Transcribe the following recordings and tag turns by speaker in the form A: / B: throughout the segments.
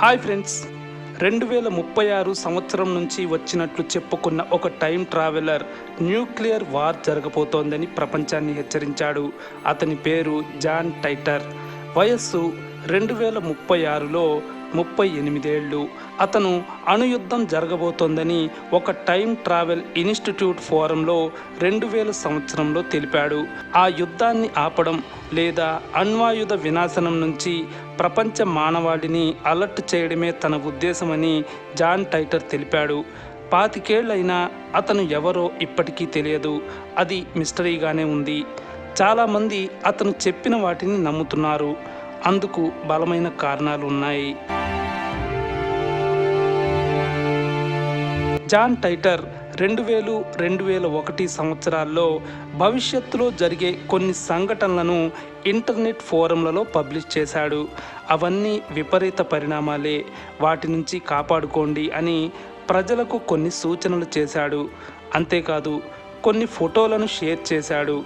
A: Hi friends, 2036 సంవత్సరం నుంచి వచ్చినట్లు చెప్పుకున్న ఒక టైం ట్రావెలర్ న్యూక్లియర్ వార్ జరగబోతోందని ప్రపంచాన్ని హెచ్చరించాడు. అతని పేరు జాన్ టైటర్. వయస్సు 2036లో 38 ఏళ్ళు. అతను అణుయుద్ధం జరగబోతోందని ఒక టైం ట్రావెల్ ఇన్స్టిట్యూట్ ఫోరంలో 2000 సంవత్సరంలో తెలిపాడు. ఆ యుద్ధాన్ని ఆపడం లేదా అణ్వాయుధ వినాశనం నుంచి ప్రపంచ మానవాళిని అలర్ట్ చేయడమే తన ఉద్దేశమని జాన్ టైటర్ తెలిపాడు. 25 ఏళ్లైనా అతను ఎవరో ఇప్పటికీ తెలియదు. అది మిస్టరీగానే ఉంది. చాలామంది అతను చెప్పిన వాటిని నమ్ముతున్నారు. అందుకు బలమైన కారణాలు ఉన్నాయి. జాన్ టైటర్ 2000-2001 సంవత్సరాల్లో భవిష్యత్తులో జరిగే కొన్ని సంఘటనలను ఇంటర్నెట్ ఫోరంలలో పబ్లిష్ చేశాడు. అవన్నీ విపరీత పరిణామాలే, వాటి నుంచి కాపాడుకోండి అని ప్రజలకు కొన్ని సూచనలు చేశాడు. అంతేకాదు, కొన్ని ఫోటోలను షేర్ చేశాడు.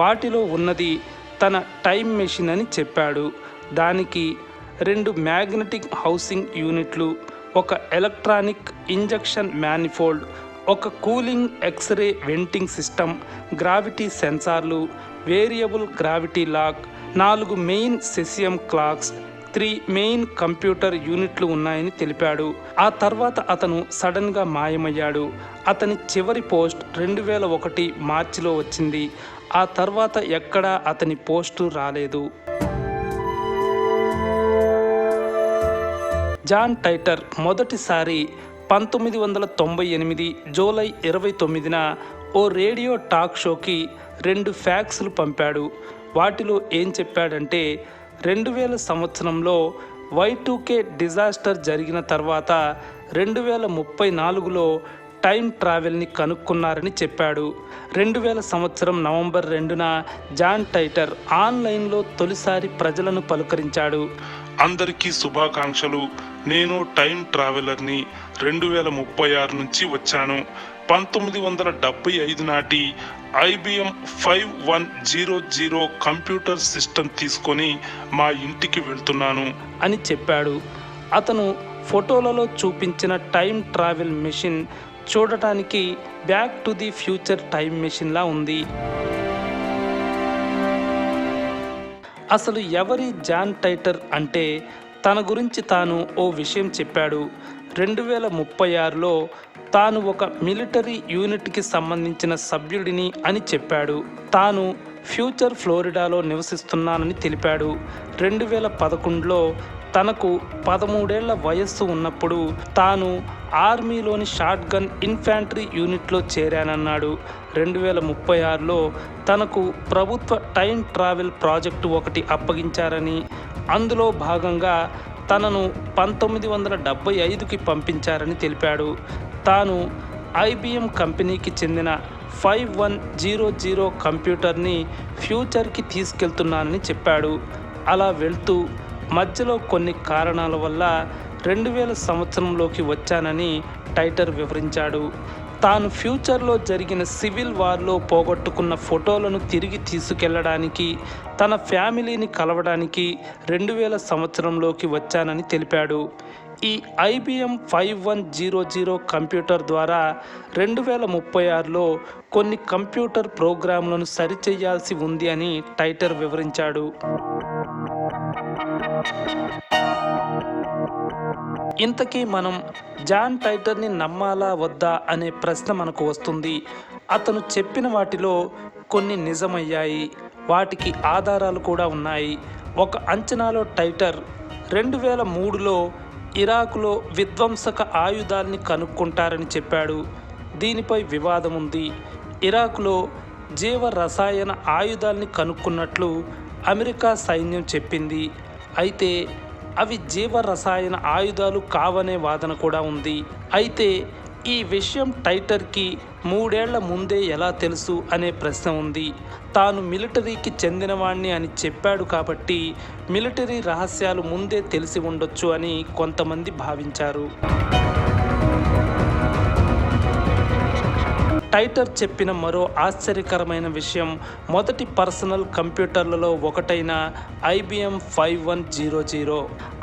A: వాటిలో ఉన్నది తన టైం మెషిన్ అని చెప్పాడు. దానికి 2 మ్యాగ్నెటిక్ హౌసింగ్ యూనిట్లు, ఒక ఎలక్ట్రానిక్ ఇంజెక్షన్ మ్యానిఫోల్డ్, ఒక cooling x ray venting system, gravity సెన్సార్లు, variable gravity lock, 4 main caesium clocks, 3 main computer యూనిట్లు ఉన్నాయని తెలిపాడు. ఆ తర్వాత అతను సడన్గా మాయమయ్యాడు. అతని చివరి పోస్ట్ 2001 మార్చిలో వచ్చింది. ఆ తర్వాత ఎక్కడా అతని పోస్టు రాలేదు. జాన్ టైటర్ మొదటిసారి 1998 జూలై 29న ఓ రేడియో టాక్ షోకి 2 ఫ్యాక్స్లు పంపాడు. వాటిలో ఏం చెప్పాడంటే, 2000 సంవత్సరంలో Y2K డిజాస్టర్ జరిగిన తర్వాత 2034లో టైం ట్రావెల్ని కనుక్కున్నారని చెప్పాడు. 2000 సంవత్సరం నవంబర్ 2న జాన్ టైటర్ ఆన్లైన్లో తొలిసారి ప్రజలను పలుకరించాడు.
B: అందరికీ శుభాకాంక్షలు. నేను టైం ట్రావెలర్ని. 2036 నుంచి వచ్చాను. 1975 నాటి IBM 5100 కంప్యూటర్ సిస్టమ్ తీసుకొని మా ఇంటికి వెళ్తున్నాను
A: అని చెప్పాడు. అతను ఫోటోలలో చూపించిన టైం ట్రావెల్ మెషిన్ చూడటానికి back to the future time మెషిన్లా ఉంది. అసలు ఎవరి జాన్ టైటర్ అంటే, తన గురించి తాను ఓ విషయం చెప్పాడు. 2036లో తాను ఒక మిలిటరీ యూనిట్కి సంబంధించిన సభ్యుడిని అని చెప్పాడు. తాను ఫ్యూచర్ ఫ్లోరిడాలో నివసిస్తున్నానని తెలిపాడు. 2011లో తనకు 13 ఏళ్ల వయస్సు ఉన్నప్పుడు తాను ఆర్మీలోని షాట్ గన్ ఇన్ఫాంట్రీ యూనిట్లో చేరానన్నాడు. 2036లో తనకు ప్రభుత్వ టైం ట్రావెల్ ప్రాజెక్టు ఒకటి అప్పగించారని, అందులో భాగంగా తనను 1975కి పంపించారని తెలిపాడు. తాను IBM కంపెనీకి చెందిన 5100 కంప్యూటర్ని ఫ్యూచర్కి తీసుకెళ్తున్నానని చెప్పాడు. అలా వెళ్తూ మధ్యలో కొన్ని కారణాల వల్ల 2000 సంవత్సరంలోకి వచ్చానని టైటర్ వివరించాడు. తాను ఫ్యూచర్లో జరిగిన సివిల్ వార్లో పోగొట్టుకున్న ఫోటోలను తిరిగి తీసుకెళ్లడానికి, తన ఫ్యామిలీని కలవడానికి 2000 సంవత్సరంలోకి వచ్చానని తెలిపాడు. ఈ IBM 5100 కంప్యూటర్ ద్వారా 2036లో కొన్ని కంప్యూటర్ ప్రోగ్రాంలను సరిచేయాల్సి ఉంది అని టైటర్ వివరించాడు. ఇంతకీ మనం జాన్ టైటర్ని నమ్మాలా వద్దా అనే ప్రశ్న మనకు వస్తుంది. అతను చెప్పిన వాటిలో కొన్ని నిజమయ్యాయి, వాటికి ఆధారాలు కూడా ఉన్నాయి. ఒక అంచనాలో టైటర్ 2003లో ఇరాకులో విధ్వంసక ఆయుధాల్ని కనుక్కుంటారని చెప్పాడు. దీనిపై వివాదం ఉంది. ఇరాకులో జీవ రసాయన ఆయుధాల్ని కనుక్కున్నట్లు అమెరికా సైన్యం చెప్పింది. అయితే అవి జీవ రసాయన ఆయుధాలు కావనే వాదన కూడా ఉంది. అయితే ఈ విషయం టైటర్కి 3 ఏళ్ల ముందే ఎలా తెలుసు అనే ప్రశ్న ఉంది. తాను మిలిటరీకి చెందినవాణ్ణి అని చెప్పాడు కాబట్టి మిలిటరీ రహస్యాలు ముందే తెలిసి ఉండొచ్చు అని కొంతమంది భావించారు. టైటర్ చెప్పిన మరో ఆశ్చర్యకరమైన విషయం మొదటి పర్సనల్ కంప్యూటర్లలో ఒకటైన IBM 5100.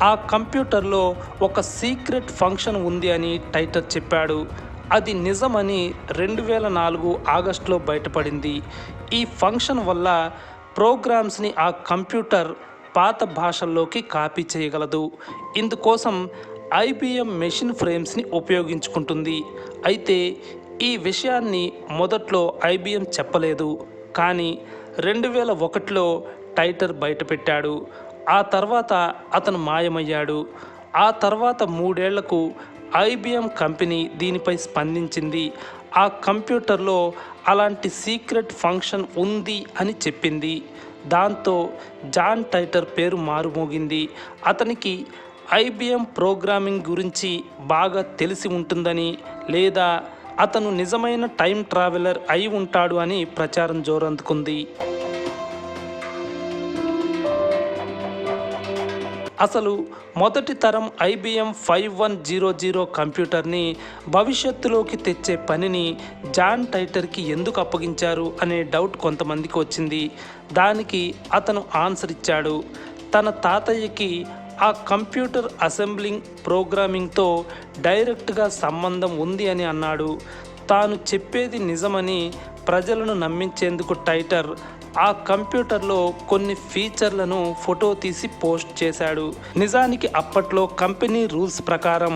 A: ఆ కంప్యూటర్లో ఒక సీక్రెట్ ఫంక్షన్ ఉంది అని టైటర్ చెప్పాడు. అది నిజమని 2004 ఆగస్టులో బయటపడింది. ఈ ఫంక్షన్ వల్ల ప్రోగ్రామ్స్ని ఆ కంప్యూటర్ పాత భాషల్లోకి కాపీ చేయగలదు. ఇందుకోసం IBM మెషిన్ ఫ్రేమ్స్ని ఉపయోగించుకుంటుంది. అయితే ఈ విషయాన్ని మొదట్లో IBM చెప్పలేదు. కానీ 2001లో టైటర్ బయటపెట్టాడు. ఆ తర్వాత అతను మాయమయ్యాడు. ఆ తర్వాత 3 ఏళ్లకు IBM కంపెనీ దీనిపై స్పందించింది. ఆ కంప్యూటర్లో అలాంటి సీక్రెట్ ఫంక్షన్ ఉంది అని చెప్పింది. దాంతో జాన్ టైటర్ పేరు మారుమోగింది. అతనికి IBM ప్రోగ్రామింగ్ గురించి బాగా తెలిసి ఉంటుందని, లేదా అతను నిజమైన టైం ట్రావెలర్ అయి ఉంటాడు అని ప్రచారం జోరందుకుంది. అసలు మొదటి తరం IBM 5100 కంప్యూటర్ని భవిష్యత్తులోకి తెచ్చే పనిని జాన్ టైటర్కి ఎందుకు అప్పగించారు అనే డౌట్ కొంతమందికి వచ్చింది. దానికి అతను ఆన్సర్ ఇచ్చాడు. తన తాతయ్యకి ఆ కంప్యూటర్ అసెంబ్లింగ్ ప్రోగ్రామింగ్తో డైరెక్ట్గా సంబంధం ఉంది అని అన్నాడు. తాను చెప్పేది నిజమని ప్రజలను నమ్మించేందుకు టైటర్ ఆ కంప్యూటర్లో కొన్ని ఫీచర్లను ఫోటో తీసి పోస్ట్ చేశాడు. నిజానికి అప్పట్లో కంపెనీ రూల్స్ ప్రకారం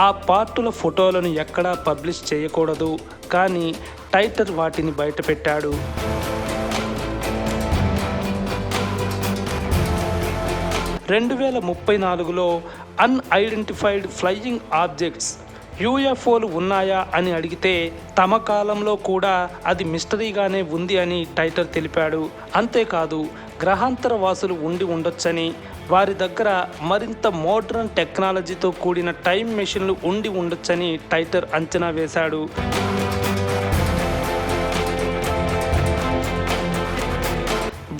A: ఆ పార్టుల ఫోటోలను ఎక్కడా పబ్లిష్ చేయకూడదు. కానీ టైటర్ వాటిని బయటపెట్టాడు. 2034లో అన్ఐడెంటిఫైడ్ ఫ్లయింగ్ ఆబ్జెక్ట్స్ UFOలు ఉన్నాయా అని అడిగితే తమ కాలంలో కూడా అది మిస్టరీగానే ఉంది అని టైటర్ తెలిపాడు. అంతేకాదు, గ్రహాంతర వాసులు ఉండి ఉండొచ్చని, వారి దగ్గర మరింత మోడ్రన్ టెక్నాలజీతో కూడిన టైం మెషిన్లు ఉండి ఉండొచ్చని టైటర్ అంచనా వేశాడు.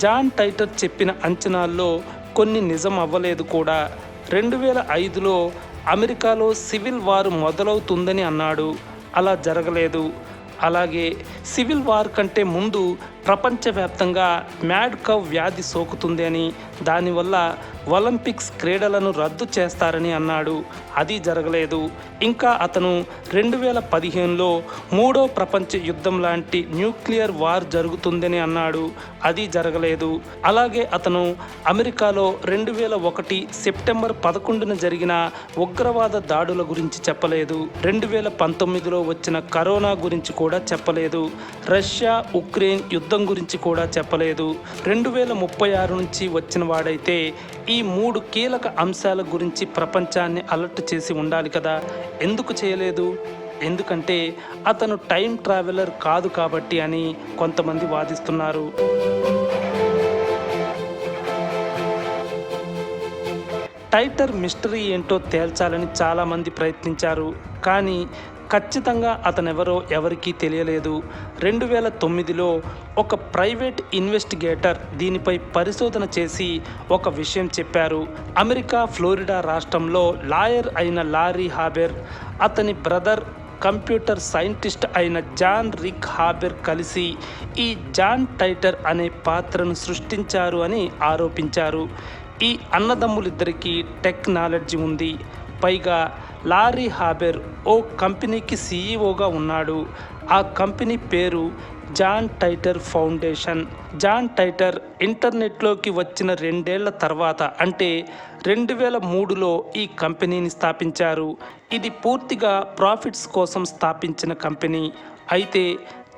A: జాన్ టైటర్ చెప్పిన అంచనాల్లో కొన్ని నిజం అవ్వలేదు కూడా. 2005లో అమెరికాలో సివిల్ వార్ మొదలవుతుందని అన్నాడు. అలా జరగలేదు. అలాగే సివిల్ వార్ కంటే ముందు ప్రపంచవ్యాప్తంగా మ్యాడ్ కవ్ వ్యాధి సోకుతుంది అని, దానివల్ల ఒలింపిక్స్ క్రీడలను రద్దు చేస్తారని అన్నాడు. అది జరగలేదు. ఇంకా అతను 2015లో మూడో ప్రపంచ యుద్ధం లాంటి న్యూక్లియర్ వార్ జరుగుతుందని అన్నాడు. అది జరగలేదు. అలాగే అతను అమెరికాలో 2001 సెప్టెంబర్ 11న జరిగిన ఉగ్రవాద దాడుల గురించి చెప్పలేదు. 2019లో వచ్చిన కరోనా గురించి కూడా చెప్పలేదు. రష్యా ఉక్రెయిన్ యుద్ధం గురించి కూడా చెప్పలేదు. 2036 నుంచి వచ్చిన వాడైతే ఈ 3 కీలక అంశాల గురించి ప్రపంచాన్ని అలర్ట్ చేసి ఉండాలి కదా. ఎందుకు చేయలేదు? ఎందుకంటే అతను టైం ట్రావెలర్ కాదు కాబట్టి అని కొంతమంది వాదిస్తున్నారు. టైటర్ మిస్టరీ ఏంటో తేల్చాలని చాలామంది ప్రయత్నించారు. కానీ ఖచ్చితంగా అతనెవరో ఎవరికీ తెలియలేదు. 2009లో ఒక ప్రైవేట్ ఇన్వెస్టిగేటర్ దీనిపై పరిశోధన చేసి ఒక విషయం చెప్పారు. అమెరికా ఫ్లోరిడా రాష్ట్రంలో లాయర్ అయిన లారీ హాబెర్, అతని బ్రదర్ కంప్యూటర్ సైంటిస్ట్ అయిన జాన్ రిక్ హాబెర్ కలిసి ఈ జాన్ టైటర్ అనే పాత్రను సృష్టించారు అని ఆరోపించారు. ఈ అన్నదమ్ములిద్దరికీ టెక్ నాలెడ్జి ఉంది. పైగా లారీ హాబెర్ ఓ కంపెనీకి CEOగా ఉన్నాడు. ఆ కంపెనీ పేరు John Titor foundation. John Titor ఇంటర్నెట్లోకి వచ్చిన 2 ఏళ్ల తర్వాత అంటే 2003లో ఈ కంపెనీని స్థాపించారు. ఇది పూర్తిగా ప్రాఫిట్స్ కోసం స్థాపించిన కంపెనీ. అయితే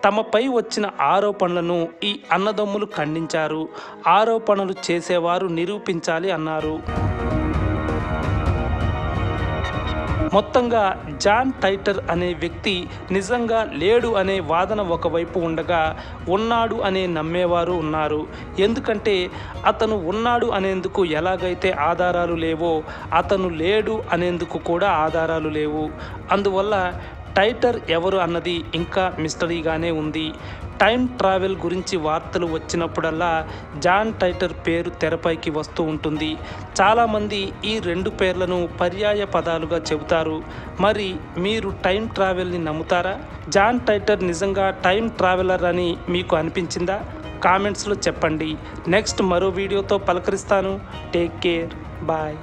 A: తమపై వచ్చిన ఆరోపణలను ఈ అన్నదమ్ములు ఖండించారు. ఆరోపణలు చేసేవారు నిరూపించాలి అన్నారు. మొత్తంగా జాన్ టైటర్ అనే వ్యక్తి నిజంగా లేడు అనే వాదన ఒకవైపు ఉండగా, ఉన్నాడు అనే నమ్మేవారు ఉన్నారు. ఎందుకంటే అతను ఉన్నాడు అనేందుకు ఎలాగైతే ఆధారాలు లేవో, అతను లేడు అనేందుకు కూడా ఆధారాలు లేవు. అందువల్ల టైటర్ ఎవరు అన్నది ఇంకా మిస్టరీగానే ఉంది. టైం ట్రావెల్ గురించి వార్తలు వచ్చినప్పుడల్లా జాన్ టైటర్ పేరు తెరపైకి వస్తూ ఉంటుంది. చాలామంది ఈ రెండు పేర్లను పర్యాయ పదాలుగా చెబుతారు. మరి మీరు టైం ట్రావెల్ని నమ్ముతారా? జాన్ టైటర్ నిజంగా టైం ట్రావెలర్ అని మీకు అనిపించిందా? కామెంట్స్లో చెప్పండి. నెక్స్ట్ మరో వీడియోతో పలకరిస్తాను. Take care. బాయ్.